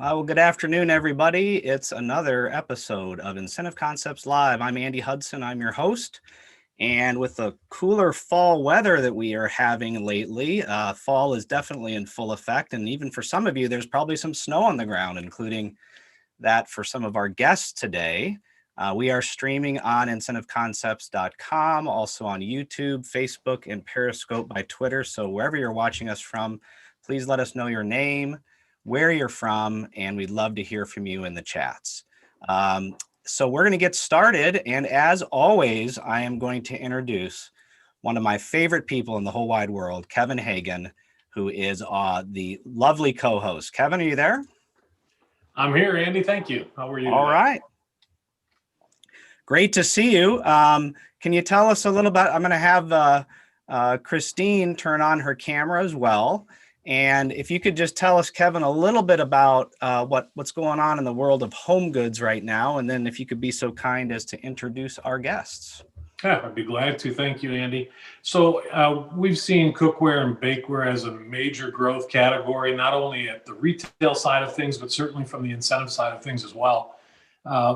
Well, good afternoon, everybody. It's another episode of Incentive Concepts Live. I'm Andy Hudson. I'm your host. And with the cooler fall weather that we are having lately, fall is definitely in full effect. And even for some of you, there's probably some snow on the ground, including that for some of our guests today. We are streaming on incentiveconcepts.com, also on YouTube, Facebook, and Periscope by Twitter. So wherever you're watching us from, please let us know your name, where you're from, and we'd love to hear from you in the chats. So we're going to get started. And as always, I am going to introduce one of my favorite people in the whole wide world, Kevin Hagan, who is the lovely co-host. Kevin, are you there? I'm here, Andy. Thank you. How are you All today? right. Great to see you. Can you tell us a little bit? I'm going to have Christine turn on her camera as well. And if you could just tell us, Kevin, a little bit about what's going on in the world of home goods right now. And then if you could be so kind as to introduce our guests. Yeah, I'd be glad to. Thank you, Andy. So we've seen cookware and bakeware as a major growth category, not only at the retail side of things, but certainly from the incentive side of things as well.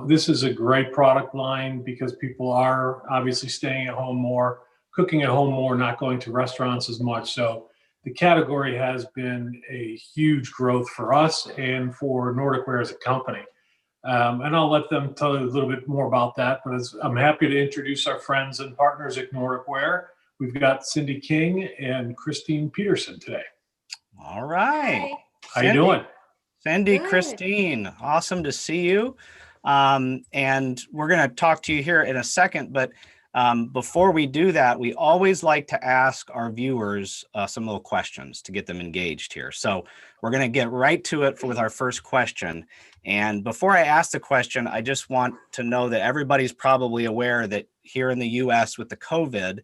This is a great product line because people are obviously staying at home more, cooking at home more, not going to restaurants as much. So the category has been a huge growth for us and for Nordic Ware as a company. And I'll let them tell you a little bit more about that. But I'm happy to introduce our friends and partners at Nordic Ware. We've got Cindy King and Christine Petersen today. All right. Hi. How you doing? Cindy, Good. Christine, awesome to see you. And we're going to talk to you here in a second. But before we do that, we always like to ask our viewers some little questions to get them engaged here. So we're going to get right to it with our first question. And before I ask the question, I just want to know that everybody's probably aware that here in the US with the COVID,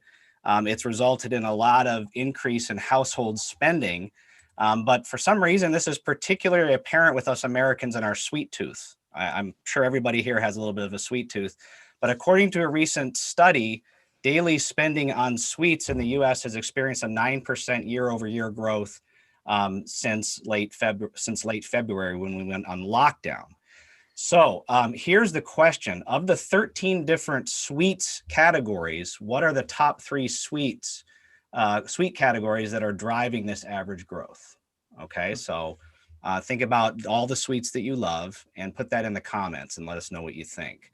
it's resulted in a lot of increase in household spending. But for some reason, this is particularly apparent with us Americans and our sweet tooth. I'm sure everybody here has a little bit of a sweet tooth. But according to a recent study, daily spending on sweets in the US has experienced a 9% year-over-year growth since late February when we went on lockdown. So here's the question. Of the 13 different sweets categories, what are the top 3 sweet categories that are driving this average growth? Okay, so think about all the sweets that you love and put that in the comments and let us know what you think.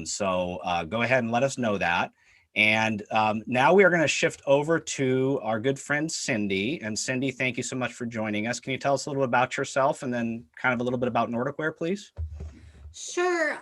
So go ahead and let us know that. And now we are going to shift over to our good friend, Cindy. And Cindy, thank you so much for joining us. Can you tell us a little bit about yourself and then kind of a little bit about Nordic Ware, please? Sure.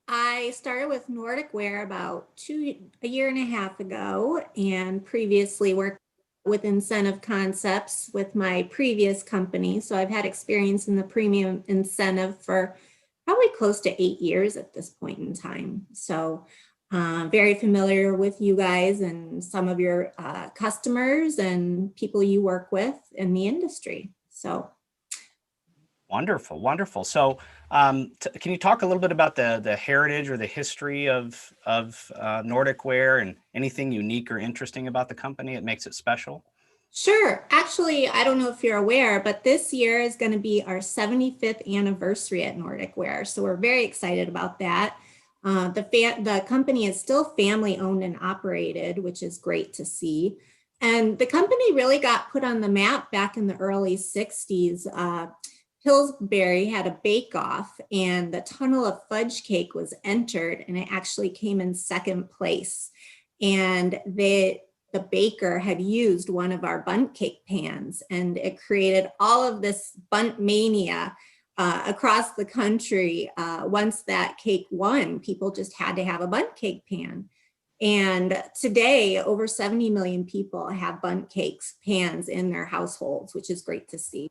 I started with Nordic Ware about a year and a half ago, and previously worked with Incentive Concepts with my previous company. So I've had experience in the premium incentive for probably close to 8 years at this point in time. So very familiar with you guys and some of your customers and people you work with in the industry. So wonderful, wonderful. So can you talk a little bit about the heritage or the history of Nordic Ware and anything unique or interesting about the company that makes it special? Sure. Actually, I don't know if you're aware, but this year is going to be our 75th anniversary at Nordic Ware. So we're very excited about that. The company is still family owned and operated, which is great to see. And the company really got put on the map back in the early 60s. Pillsbury had a bake-off and the Tunnel of Fudge Cake was entered, and it actually came in second place. And the baker had used one of our Bunt cake pans, and it created all of this Bunt mania across the country. Once that cake won, people just had to have a Bunt cake pan. And today, over 70 million people have Bunt cakes pans in their households, which is great to see.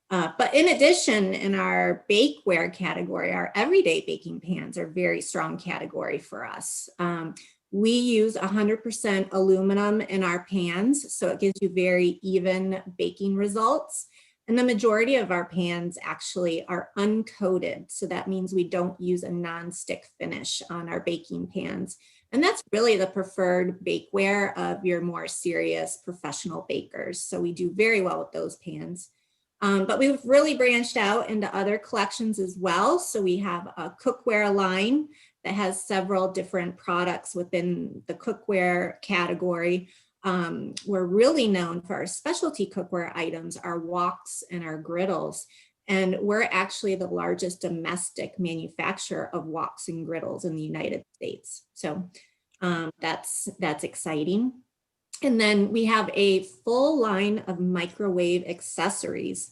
But in addition, in our bakeware category, our everyday baking pans are a very strong category for us. We use 100% aluminum in our pans, so it gives you very even baking results. And the majority of our pans actually are uncoated. So that means we don't use a non-stick finish on our baking pans. And that's really the preferred bakeware of your more serious professional bakers. So we do very well with those pans. But we've really branched out into other collections as well. So we have a cookware line that has several different products within the cookware category. We're really known for our specialty cookware items, our woks and our griddles. And we're actually the largest domestic manufacturer of woks and griddles in the United States. So that's exciting. And then we have a full line of microwave accessories.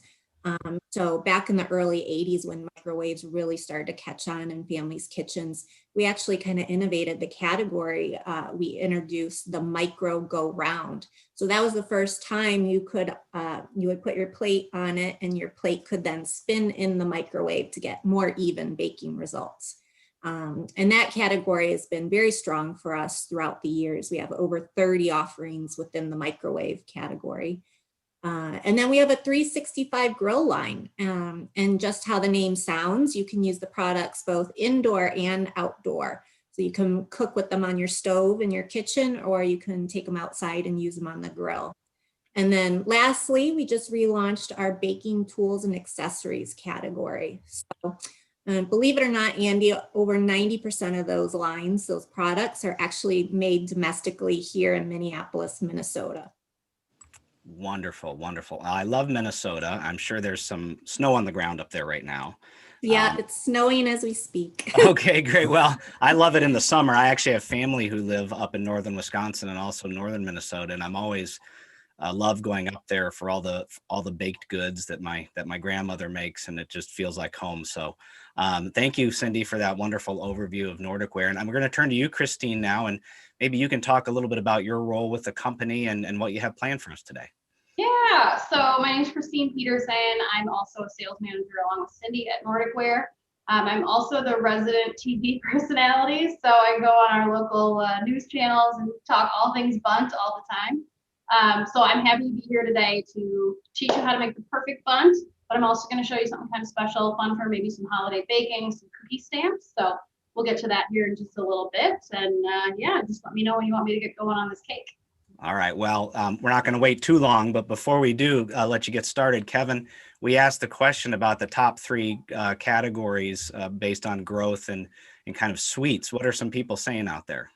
So back in the early 80s, when microwaves really started to catch on in families' kitchens, we actually kind of innovated the category. We introduced the micro go round. So that was the first time you would put your plate on it and your plate could then spin in the microwave to get more even baking results. And that category has been very strong for us throughout the years. We have over 30 offerings within the microwave category. And then we have a 365 grill line. And just how the name sounds, you can use the products both indoor and outdoor. So you can cook with them on your stove in your kitchen, or you can take them outside and use them on the grill. And then lastly, we just relaunched our baking tools and accessories category. So believe it or not, Andy, over 90% of those lines, those products are actually made domestically here in Minneapolis, Minnesota. Wonderful, wonderful. I love Minnesota. I'm sure there's some snow on the ground up there right now. Yeah, it's snowing as we speak. Okay, great. Well, I love it in the summer. I actually have family who live up in northern Wisconsin and also northern Minnesota, and I'm always love going up there for all the baked goods that my grandmother makes, and it just feels like home. So thank you, Cindy, for that wonderful overview of Nordic Ware. And I'm going to turn to you, Christine, now, and maybe you can talk a little bit about your role with the company and what you have planned for us today. Yeah, so my name is Christine Petersen. I'm also a sales manager along with Cindy at Nordic Ware. I'm also the resident TV personality, so I go on our local news channels and talk all things Bunt all the time. So I'm happy to be here today to teach you how to make the perfect Bunt, but I'm also going to show you something kind of special, fun for maybe some holiday baking, some cookie stamps. So we'll get to that here in just a little bit. And yeah, just let me know when you want me to get going on this cake. All right. Well, we're not going to wait too long, but before we do let you get started, Kevin, we asked the question about the top three categories based on growth and kind of sweets. What are some people saying out there?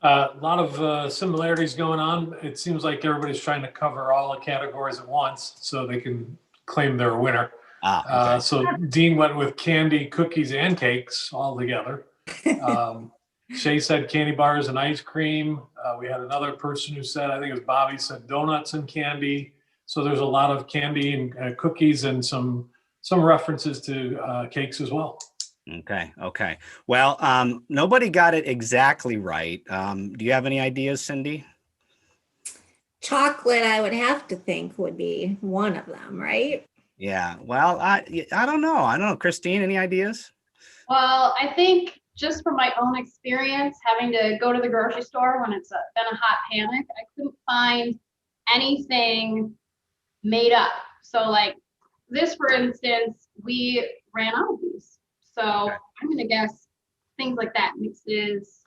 A lot of similarities going on. It seems like everybody's trying to cover all the categories at once so they can claim they're a winner. Okay. So Dean went with candy, cookies, and cakes all together. Shay said candy bars and ice cream. We had another person who said, I think it was Bobby, said donuts and candy. So there's a lot of candy and cookies and some references to cakes as well. Okay. Well, nobody got it exactly right. Do you have any ideas, Cindy? Chocolate, I would have to think, would be one of them, right? Yeah. Well, I don't know. Christine, any ideas? Well, I think just from my own experience, having to go to the grocery store when it's been a hot panic, I couldn't find anything made up. So like this, for instance, we ran out of these. So okay. I'm going to guess things like that, mixes.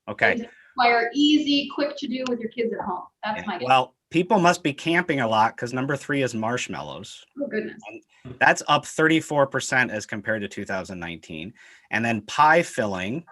Okay. Things that require easy, quick to do with your kids at home. That's my guess. Well, people must be camping a lot because number 3 is marshmallows. Oh, goodness. And that's up 34% as compared to 2019. And then pie filling,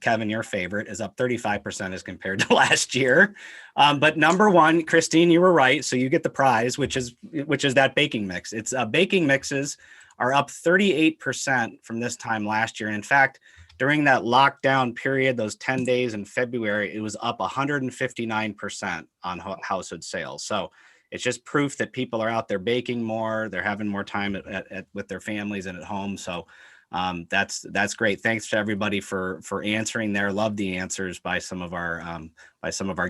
Kevin, your favorite, is up 35% as compared to last year. But number 1, Christine, you were right. So you get the prize, which is that baking mix. It's baking mixes are up 38% from this time last year. And in fact, during that lockdown period, those 10 days in February, it was up 159% on household sales. So it's just proof that people are out there baking more. They're having more time with their families and at home. So that's great. Thanks to everybody for answering there. Love the answers by some of our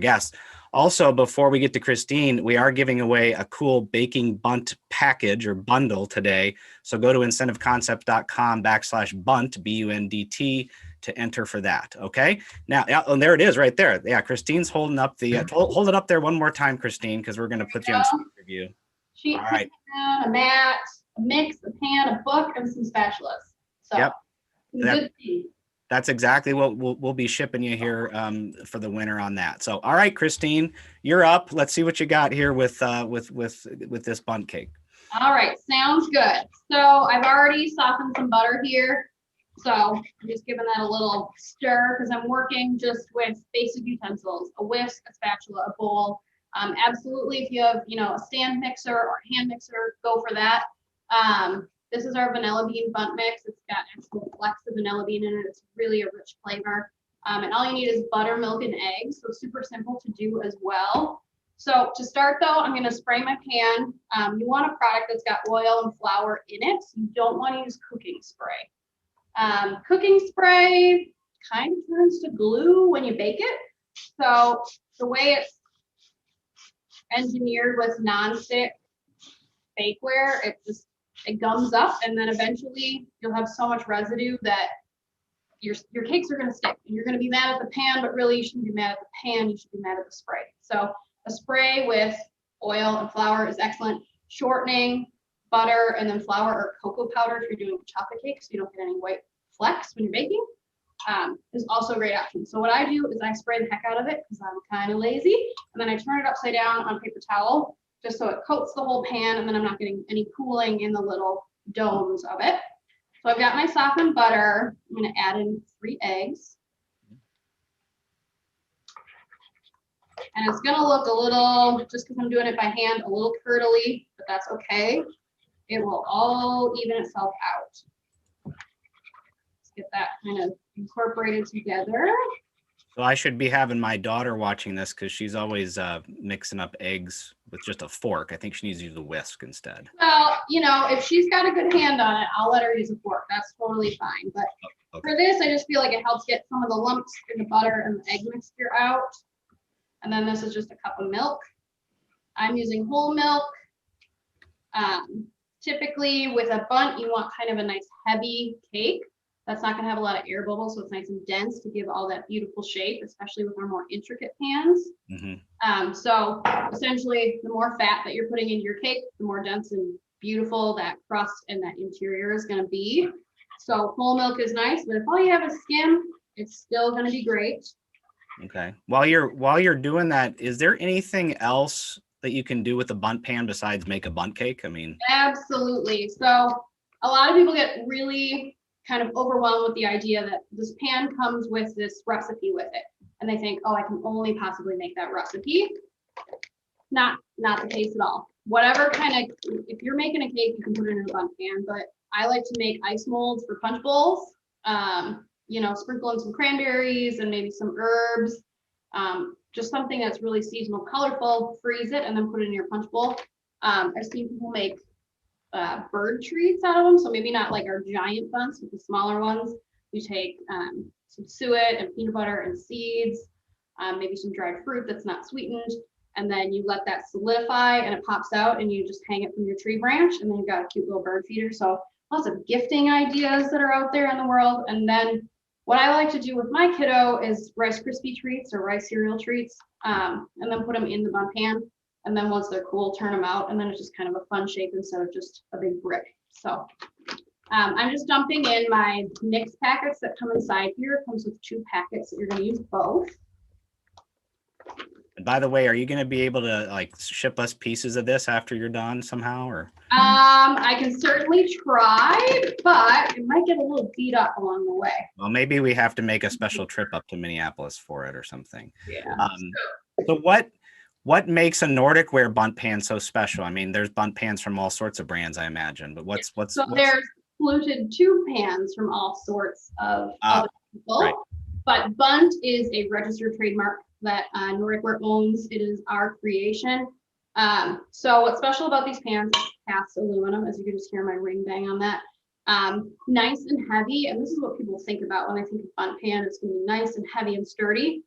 guests. Also, before we get to Christine, we are giving away a cool baking bunt package or bundle today. So go to incentiveconcept.com/bunt, BUNDT, to enter for that. Okay. Now, and there it is right there. Yeah. Christine's holding up hold it up there one more time, Christine, because we're going to put you on screen review. Sheet, all right. A mat, a mix, a pan, a book, and some spatulas. So yep. Good thing. That's exactly what we'll be shipping you here for the winner on that. So, all right, Christine, you're up. Let's see what you got here with this Bunt cake. All right, sounds good. So I've already softened some butter here. So I'm just giving that a little stir because I'm working just with basic utensils, a whisk, a spatula, a bowl. Absolutely, if you have, a stand mixer or a hand mixer, go for that. This is our vanilla bean Bunt mix. It's got actual flecks of vanilla bean in it. It's really a rich flavor. And all you need is butter, milk, and eggs. So super simple to do as well. So to start though, I'm gonna spray my pan. You want a product that's got oil and flour in it. You don't want to use cooking spray. Cooking spray kind of turns to glue when you bake it. So the way it's engineered with nonstick bakeware, it gums up, and then eventually you'll have so much residue that your cakes are going to stick, and you're going to be mad at the pan, but really you shouldn't be mad at the pan, you should be mad at the spray. So a spray with oil and flour is excellent. Shortening, butter, and then flour or cocoa powder if you're doing chocolate cakes so you don't get any white flecks when you're baking, is also a great option. So what I do is I spray the heck out of it because I'm kind of lazy, and then I turn it upside down on paper towel just so it coats the whole pan, and then I'm not getting any cooling in the little domes of it. So I've got my softened butter. I'm going to add in 3 eggs. And it's going to look a little, just because I'm doing it by hand, a little curdly, but that's okay. It will all even itself out. Let's get that kind of incorporated together. So I should be having my daughter watching this because she's always mixing up eggs with just a fork. I think she needs to use a whisk instead. Well, if she's got a good hand on it, I'll let her use a fork. That's totally fine. But Okay. for this, I just feel like it helps get some of the lumps in the butter and the egg mixture out. And then this is just a cup of milk. I'm using whole milk. Typically with a Bunt, you want kind of a nice heavy cake. That's not going to have a lot of air bubbles, so it's nice and dense to give all that beautiful shape, especially with our more intricate pans. Mm-hmm. So essentially, the more fat that you're putting into your cake, the more dense and beautiful that crust and that interior is going to be. So whole milk is nice, but if all you have is skim, it's still going to be great. Okay. While you're doing that, is there anything else that you can do with the Bunt pan besides make a Bunt cake? I mean, Absolutely. So a lot of people get really kind of overwhelmed with the idea that this pan comes with this recipe with it. And they think, oh, I can only possibly make that recipe. Not the case at all. Whatever kind of, if you're making a cake, you can put it in a Bunt pan, but I like to make ice molds for punch bowls. Sprinkle in some cranberries and maybe some herbs. Just something that's really seasonal, colorful, freeze it, and then put it in your punch bowl. I've seen people make bird treats out of them. So maybe not like our giant bunts, but the smaller ones. You take some suet and peanut butter and seeds, maybe some dried fruit that's not sweetened, and then you let that solidify and it pops out, and you just hang it from your tree branch, and then you've got a cute little bird feeder. So lots of gifting ideas that are out there in the world. And then what I like to do with my kiddo is Rice Krispie treats or rice cereal treats, and then put them in the Bunt pan. And then once they're cool, turn them out, and then it's just kind of a fun shape instead of just a big brick. So I'm just dumping in my mix packets that come inside here. It comes with 2 packets that you're going to use both. and by the way, are you going to be able to like ship us pieces of this after you're done somehow, or? I can certainly try, but it might get a little beat up along the way. Well, maybe we have to make a special trip up to Minneapolis for it or something. Yeah. So what makes a Nordic Ware Bundt pan so special? I mean, there's Bundt pans from all sorts of brands, I imagine, but what's there's fluted tube pans from all sorts of other people, right. But Bunt is a registered trademark that Nordic Ware owns. It is our creation. So what's special about these pans is cast aluminum, as you can just hear my ring bang on that. Nice and heavy, and this is what people think about when they think of Bunt pan. It's going to be nice and heavy and sturdy.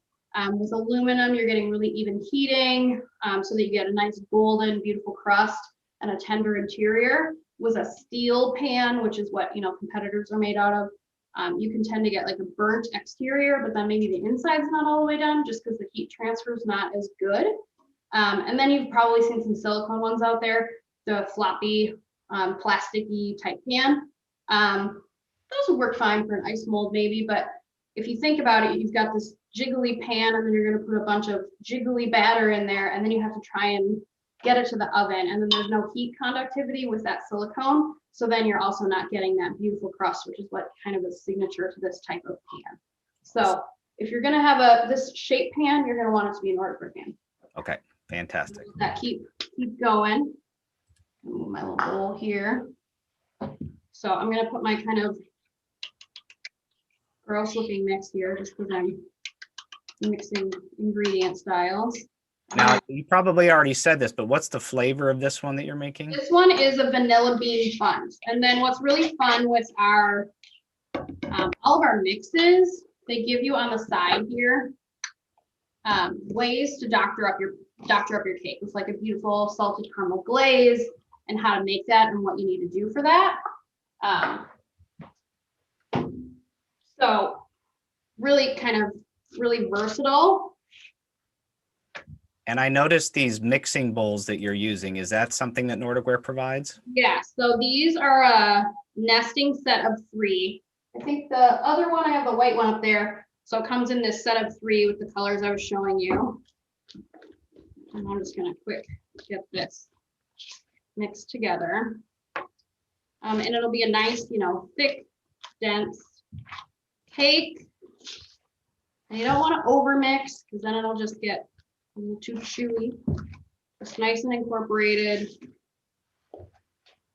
With aluminum, you're getting really even heating, so that you get a nice golden, beautiful crust and a tender interior. With a steel pan, which is what competitors are made out of, you can tend to get like a burnt exterior, but then maybe the inside's not all the way done, just because the heat transfer is not as good. And then you've probably seen some silicone ones out there, the floppy, plasticky type pan. Those would work fine for an ice mold maybe, but if you think about it, you've got this jiggly pan, and then you're going to put a bunch of jiggly batter in there, and then you have to try and get it to the oven, and then there's no heat conductivity with that silicone. So then you're also not getting that beautiful crust, which is what kind of is signature to this type of pan. So if you're gonna have this shape pan, you're gonna want it to be a Nordic Ware pan. Okay, fantastic. That keep going. Move my little bowl here. So I'm gonna put my kind of gross looking mix here just because I'm mixing ingredient styles. Now, you probably already said this, but what's the flavor of this one that you're making? This one is a vanilla bean Bundt. And then what's really fun with our all of our mixes, they give you on the side here ways to doctor up your cake. It's like a beautiful salted caramel glaze and how to make that and what you need to do for that. So really really versatile. And I noticed these mixing bowls that you're using. Is that something that Nordic Ware provides? Yeah, so these are a nesting set of 3. I think the other one, I have the white one up there. So it comes in this set of 3 with the colors I was showing you. And I'm just gonna quick get this mixed together. And it'll be a nice, thick, dense cake. And you don't want to over mix because then it'll just get a little too chewy. It's nice and incorporated.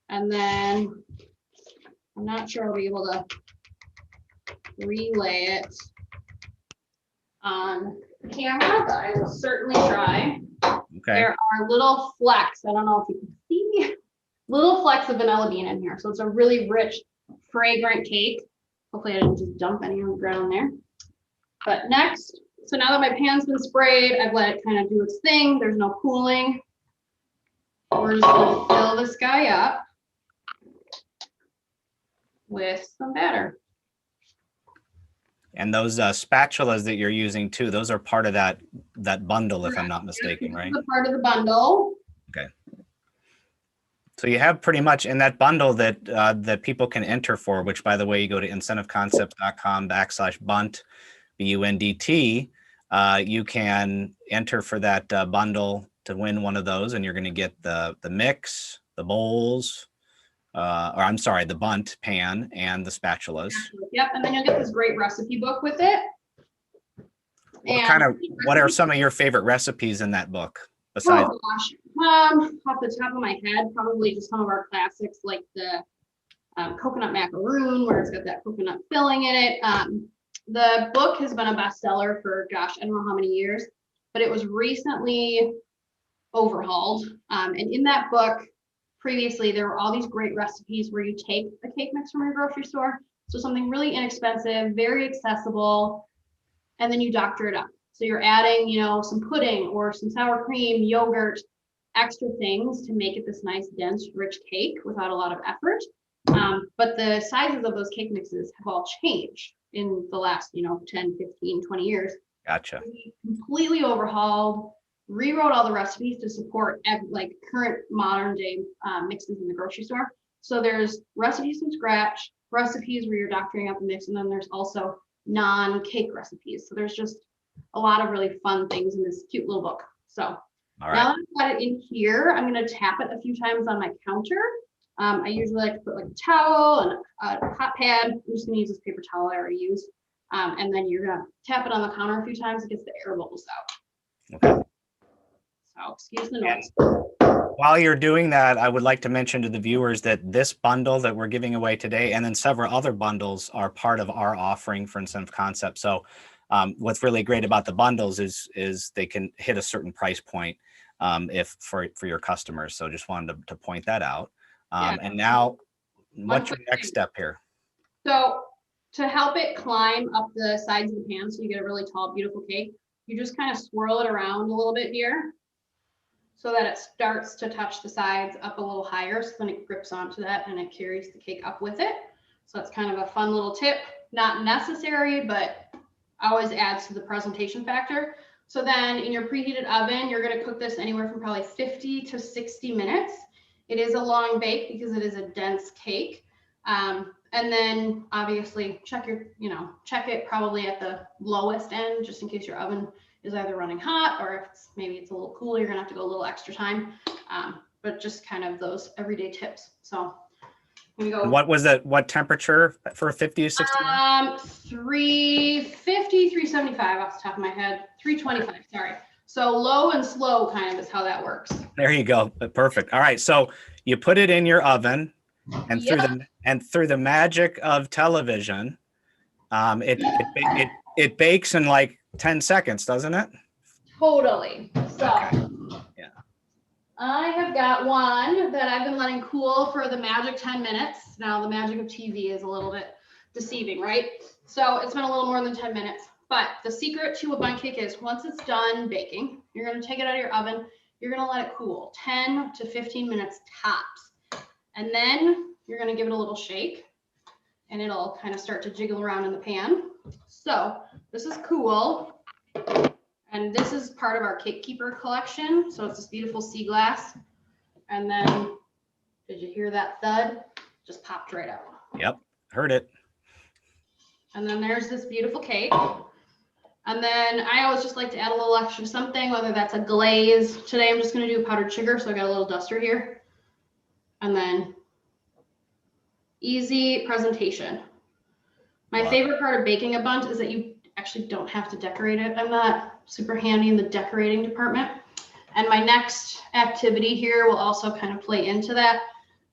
And then I'm not sure I'll be able to relay it on camera, but I will certainly try. Okay. There are little flecks. I don't know if you can see little flecks of vanilla bean in here. So it's a really rich, fragrant cake. Hopefully I didn't just dump any on the ground there. But next, so now that my pan's been sprayed, I've let it kind of do its thing. There's no cooling. We're just gonna fill this guy up with some batter. And those spatulas that you're using too, those are part of that bundle, if I'm not mistaken, right? This is a part of the bundle. Okay. So you have pretty much in that bundle that people can enter for, which by the way, you go to incentiveconcepts.com/Bunt, BUNDT. You can enter for that bundle to win one of those, and you're going to get the mix, the bowls, or I'm sorry, the Bunt pan and the spatulas. Yep, and then you'll get this great recipe book with it. What are some of your favorite recipes in that book? Besides, oh gosh, off the top of my head, probably just some of our classics like the coconut macaroon, where it's got that coconut filling in it. The book has been a bestseller for, gosh, I don't know how many years, but it was recently overhauled. And in that book, previously, there were all these great recipes where you take a cake mix from your grocery store. So something really inexpensive, very accessible, and then you doctor it up. So you're adding, some pudding or some sour cream, yogurt, extra things to make it this nice, dense, rich cake without a lot of effort. But the sizes of those cake mixes have all changed in the last, 10, 15, 20 years. gotcha. We completely overhauled, rewrote all the recipes to support like current modern day mixes in the grocery store. So there's recipes from scratch, recipes where you're doctoring up a mix, and then there's also non-cake recipes. So there's just a lot of really fun things in this cute little book. So All now right. that I've got it in here, I'm going to tap it a few times on my counter. I usually like to put like a towel and a hot pad. I'm just going to use this paper towel I already used. And then you're going to tap it on the counter a few times. It gets the air bubbles out. Okay. So excuse the noise. While you're doing that, I would like to mention to the viewers that this bundle that we're giving away today, and then several other bundles, are part of our offering for Incentive Concept. So what's really great about the bundles is they can hit a certain price point if for your customers. So just wanted to point that out. And now, what's your next step here? So to help it climb up the sides of the pan so you get a really tall, beautiful cake, you just kind of swirl it around a little bit here so that it starts to touch the sides up a little higher. So then it grips onto that and it carries the cake up with it. So that's kind of a fun little tip, not necessary, but always adds to the presentation factor. So then in your preheated oven, you're going to cook this anywhere from probably 50 to 60 minutes. It is a long bake because it is a dense cake. And then obviously check it probably at the lowest end, just in case your oven is either running hot, or if maybe it's a little cool, you're gonna have to go a little extra time. But just kind of those everyday tips. So we go. What was that? What temperature for 50 to 60? 350, 375 off the top of my head. 325, sorry. So low and slow kind of is how that works. There you go. Perfect. All right. So you put it in your oven, and through the magic of television, it bakes in like 10 seconds, doesn't it? Totally. So Okay. Yeah. I have got one that I've been letting cool for the magic 10 minutes. Now the magic of TV is a little bit deceiving, right? So it's been a little more than 10 minutes. But the secret to a bundt cake is once it's done baking, you're going to take it out of your oven. You're going to let it cool 10 to 15 minutes tops. And then you're going to give it a little shake, and it'll kind of start to jiggle around in the pan. So this is cool. And this is part of our Cake Keeper collection. So it's this beautiful sea glass. And then, did you hear that thud? Just popped right out. Yep. Heard it. And then there's this beautiful cake. And then I always just like to add a little extra something, whether that's a glaze. Today I'm just going to do powdered sugar, so I got a little duster here. And then easy presentation. My favorite part of baking a bundt is that you actually don't have to decorate it. I'm not super handy in the decorating department. And my next activity here will also kind of play into that,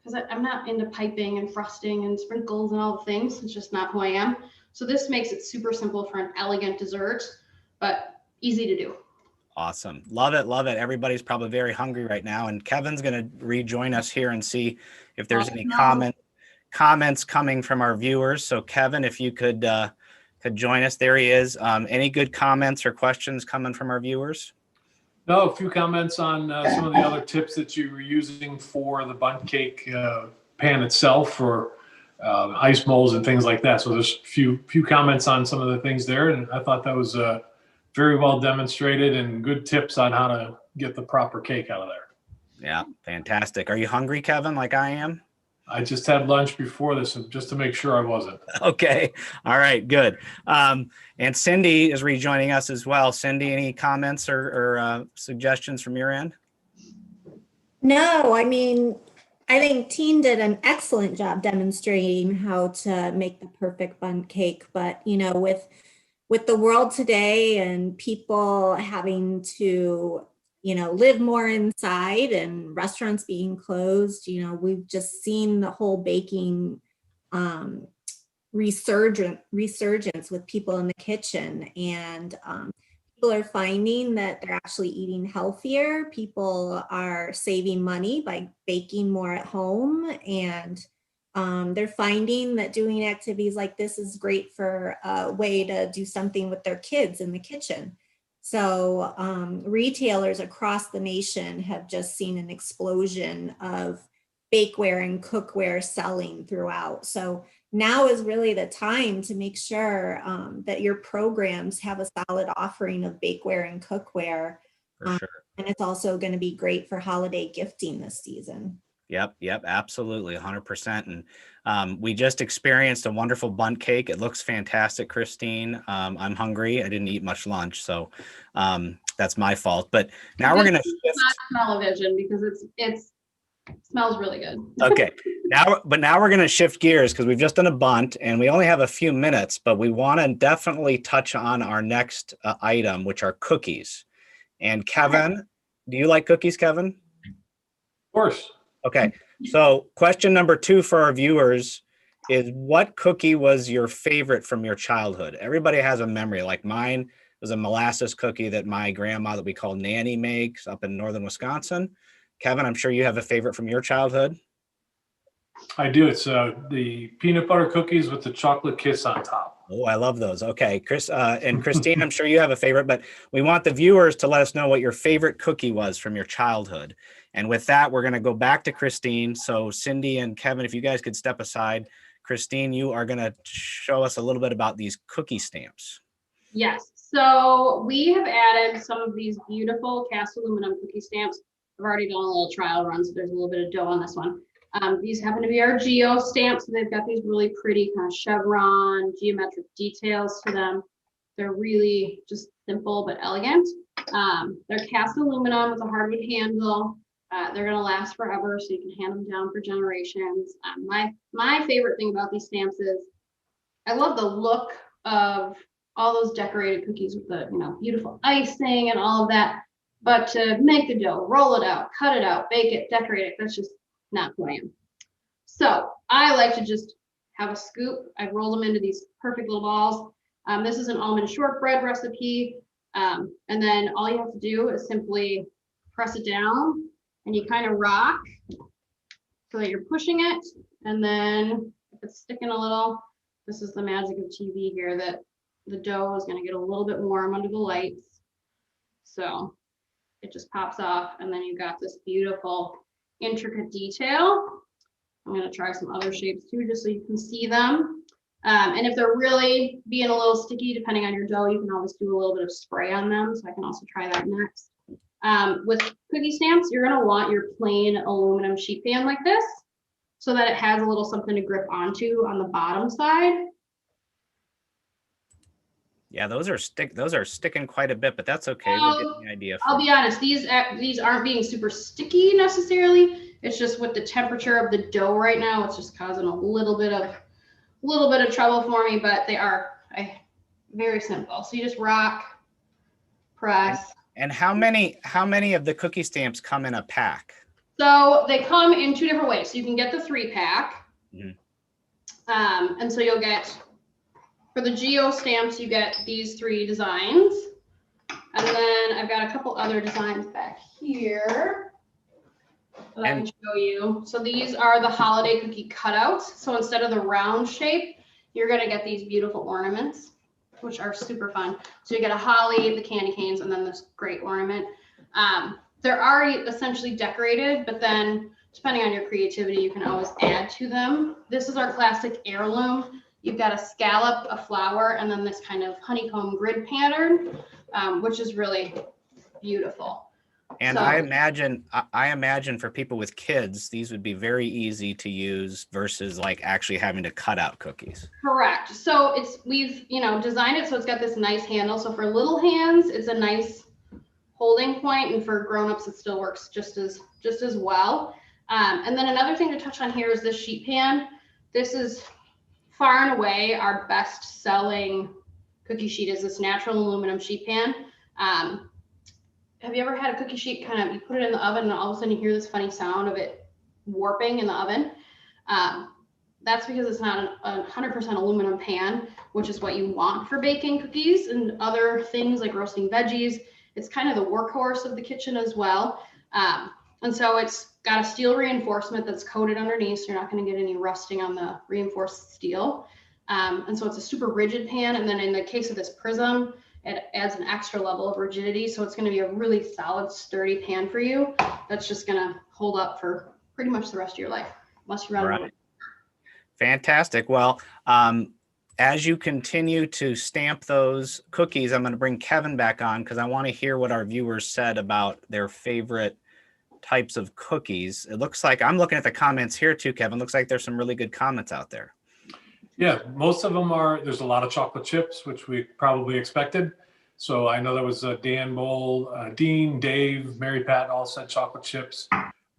because I'm not into piping and frosting and sprinkles and all the things. It's just not who I am. So this makes it super simple for an elegant dessert, but easy to do. Awesome. Love it. Love it. Everybody's probably very hungry right now. And Kevin's going to rejoin us here and see if there's any comments coming from our viewers. So Kevin, if you could join us, there he is. Any good comments or questions coming from our viewers? No, a few comments on some of the other tips that you were using for the bundt cake pan itself, for ice molds and things like that. So there's a few comments on some of the things there, and I thought that was very well demonstrated and good tips on how to get the proper cake out of there. Yeah, fantastic. Are you hungry, Kevin, like I am? I just had lunch before this just to make sure I wasn't. Okay. All right, good. And Cindy is rejoining us as well. Cindy, any comments or suggestions from your end? No, I mean, I think Teen did an excellent job demonstrating how to make the perfect bundt cake. But, you know, with the world today and people having to, you know, live more inside and restaurants being closed, you know, we've just seen the whole baking resurgence with people in the kitchen. And people are finding that they're actually eating healthier. People are saving money by baking more at home. And they're finding that doing activities like this is great for a way to do something with their kids in the kitchen. So retailers across the nation have just seen an explosion of bakeware and cookware selling throughout. So now is really the time to make sure that your programs have a solid offering of bakeware and cookware. For sure. And it's also going to be great for holiday gifting this season. Yep, absolutely, 100%. And we just experienced a wonderful bundt cake. It looks fantastic, Christine. I'm hungry. I didn't eat much lunch, so that's my fault. But now we're gonna shift. Not television, because it smells really good. Okay, now we're gonna shift gears, because we've just done a bundt and we only have a few minutes, but we want to definitely touch on our next item, which are cookies. And Kevin, do you like cookies, Kevin? Of course. Okay, so question number 2 for our viewers is, what cookie was your favorite from your childhood? Everybody has a memory. Like mine was a molasses cookie that my grandma, that we call Nanny, makes up in northern Wisconsin. Kevin, I'm sure you have a favorite from your childhood. I do. It's the peanut butter cookies with the chocolate kiss on top. Oh, I love those. Okay, Chris and Christine, I'm sure you have a favorite, but we want the viewers to let us know what your favorite cookie was from your childhood. And with that, we're going to go back to Christine. So Cindy and Kevin, if you guys could step aside. Christine, you are going to show us a little bit about these cookie stamps. Yes. So we have added some of these beautiful cast aluminum cookie stamps. I've already done a little trial run, so there's a little bit of dough on this one. These happen to be our Geo stamps. So they've got these really pretty kind of chevron geometric details to them. They're really just simple but elegant. They're cast aluminum with a hardwood handle. They're gonna last forever, so you can hand them down for generations. My favorite thing about these stamps is I love the look of all those decorated cookies with the beautiful icing and all of that. But to make the dough, roll it out, cut it out, bake it, decorate it, that's just not who I am. So I like to just have a scoop. I've rolled them into these perfect little balls. This is an almond shortbread recipe. And then all you have to do is simply press it down and you kind of rock so that you're pushing it. And then if it's sticking a little, this is the magic of TV here, that the dough is going to get a little bit warm under the lights. So it just pops off, and then you've got this beautiful intricate detail. I'm going to try some other shapes too, just so you can see them. And if they're really being a little sticky, depending on your dough, you can always do a little bit of spray on them. So I can also try that next. With cookie stamps, you're going to want your plain aluminum sheet pan like this, so that it has a little something to grip onto on the bottom side. Yeah, those are sticking quite a bit, but that's okay. We're getting the idea. I'll be honest, these aren't being super sticky necessarily. It's just with the temperature of the dough right now, it's just causing a little bit of trouble for me, but they are very simple. So you just rock, press. And how many of the cookie stamps come in a pack? So they come in 2 different ways. So you can get the 3-pack. Mm-hmm. And so you'll get, for the Geo stamps, you get these 3 designs. And then I've got a couple other designs back here that I can show you. So these are the holiday cookie cutouts. So instead of the round shape, you're going to get these beautiful ornaments, which are super fun. So you get a holly, the candy canes, and then this great ornament. They're already essentially decorated, but then depending on your creativity, you can always add to them. This is our classic heirloom. You've got a scallop, a flower, and then this kind of honeycomb grid pattern, which is really beautiful. And so, I imagine for people with kids, these would be very easy to use versus like actually having to cut out cookies. Correct. So we've designed it so it's got this nice handle. So for little hands, it's a nice holding point, and for grown-ups, it still works just as well. And then another thing to touch on here is this sheet pan. This is far and away our best-selling cookie sheet, is this natural aluminum sheet pan. Have you ever had a cookie sheet you put it in the oven and all of a sudden you hear this funny sound of it warping in the oven? That's because it's not a 100% aluminum pan, which is what you want for baking cookies and other things like roasting veggies. It's kind of the workhorse of the kitchen as well. And so it's got a steel reinforcement that's coated underneath, so you're not going to get any rusting on the reinforced steel. And so it's a super rigid pan. And then in the case of this prism, it adds an extra level of rigidity. So it's going to be a really solid, sturdy pan for you that's just going to hold up for pretty much the rest of your life, unless you run out of it. Fantastic. Well, as you continue to stamp those cookies, I'm going to bring Kevin back on because I want to hear what our viewers said about their favorite types of cookies. It looks like, I'm looking at the comments here too, Kevin. Looks like there's some really good comments out there. Yeah, most of them there's a lot of chocolate chips, which we probably expected. So I know there was Dan Bowl, Dean, Dave, Mary Pat all said chocolate chips.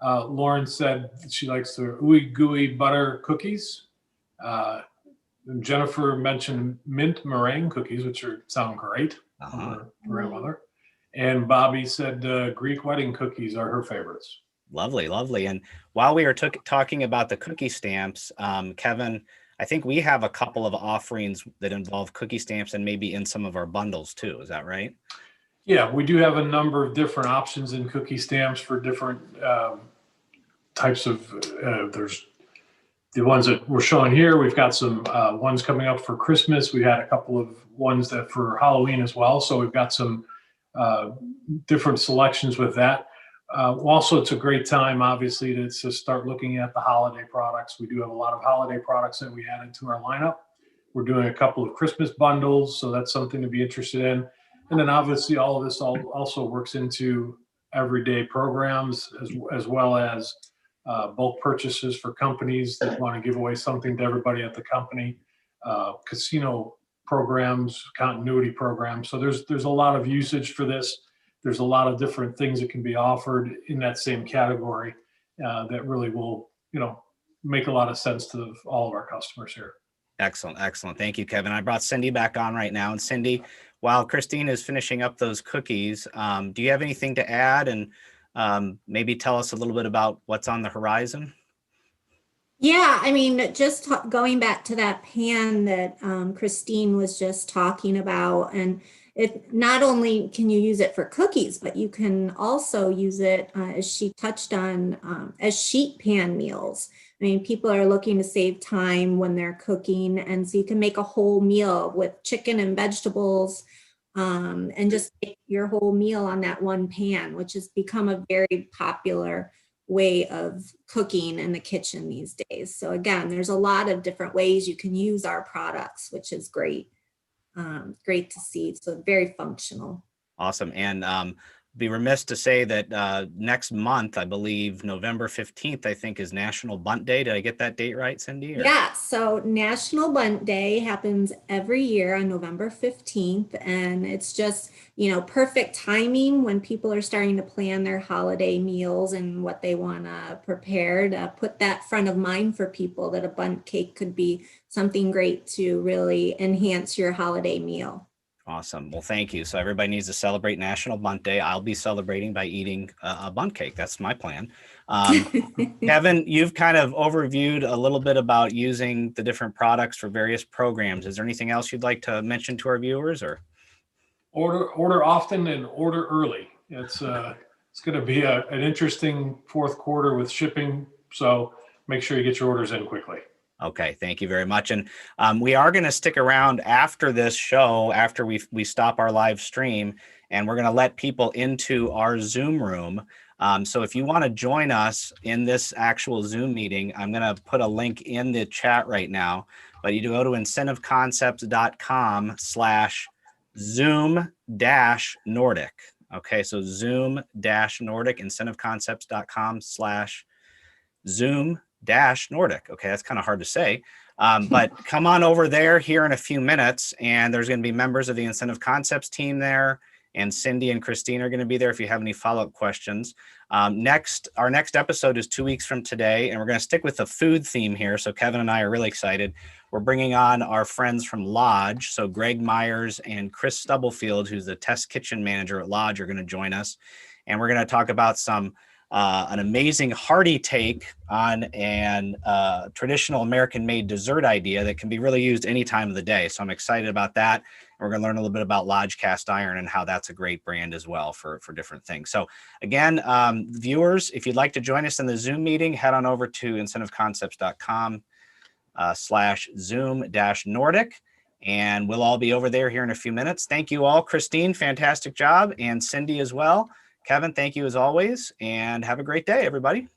Lauren said she likes the ooey gooey butter cookies. Jennifer mentioned mint meringue cookies, which sound great for her grandmother. And Bobby said Greek wedding cookies are her favorites. Lovely, lovely. And while we were talking about the cookie stamps, Kevin, I think we have a couple of offerings that involve cookie stamps and maybe in some of our bundles too. Is that right? Yeah, we do have a number of different options in cookie stamps for different types of, there's the ones that we're showing here. We've got some ones coming up for Christmas. We had a couple of ones that for Halloween as well. So we've got some different selections with that. Also, it's a great time, obviously, to start looking at the holiday products. We do have a lot of holiday products that we added to our lineup. We're doing a couple of Christmas bundles, so that's something to be interested in. And then obviously all of this also works into everyday programs as well as bulk purchases for companies that want to give away something to everybody at the company, casino programs, continuity programs. So there's a lot of usage for this. There's a lot of different things that can be offered in that same category that really will, make a lot of sense to all of our customers here. Excellent. Excellent. Thank you, Kevin. I brought Cindy back on right now. And Cindy, while Christine is finishing up those cookies, do you have anything to add and maybe tell us a little bit about what's on the horizon? Yeah, I mean, just going back to that pan that Christine was just talking about, and it not only can you use it for cookies, but you can also use it, as she touched on, as sheet pan meals. I mean, people are looking to save time when they're cooking, and so you can make a whole meal with chicken and vegetables, and just make your whole meal on that one pan, which has become a very popular way of cooking in the kitchen these days. So again, there's a lot of different ways you can use our products, which is great. Great to see. So very functional. Awesome. And be remiss to say that next month, I believe November 15th, I think, is National Bunt Day. Did I get that date right, Cindy? Or? Yeah, so National Bunt Day happens every year on November 15th. And it's just, perfect timing when people are starting to plan their holiday meals and what they want to prepare, to put that front of mind for people that a bundt cake could be something great to really enhance your holiday meal. Awesome. Well, thank you. So everybody needs to celebrate National Bunt Day. I'll be celebrating by eating a bundt cake. That's my plan. Kevin, you've kind of overviewed a little bit about using the different products for various programs. Is there anything else you'd like to mention to our viewers, or? Order often and order early. It's going to be an interesting fourth quarter with shipping. So make sure you get your orders in quickly. Okay, thank you very much. And we are going to stick around after this show, after we stop our live stream, and we're going to let people into our Zoom room. So if you want to join us in this actual Zoom meeting, I'm going to put a link in the chat right now, but you go to incentiveconcepts.com/Zoom-Nordic. Okay, so Zoom-Nordic, incentiveconcepts.com/Zoom-Nordic. Okay, that's kind of hard to say, but come on over there here in a few minutes, and there's going to be members of the Incentive Concepts team there, and Cindy and Christine are going to be there if you have any follow-up questions. Our next episode is 2 weeks from today, and we're going to stick with the food theme here. So Kevin and I are really excited. We're bringing on our friends from Lodge. So Greg Myers and Chris Stubblefield, who's the test kitchen manager at Lodge, are going to join us, and we're going to talk about an amazing hearty take on an traditional American-made dessert idea that can be really used any time of the day. So I'm excited about that. And we're going to learn a little bit about Lodge Cast Iron and how that's a great brand as well for different things. So again, viewers, if you'd like to join us in the Zoom meeting, head on over to incentiveconcepts.com/Zoom-Nordic, and we'll all be over there here in a few minutes. Thank you all. Christine, fantastic job, and Cindy as well. Kevin, thank you as always, and have a great day, everybody.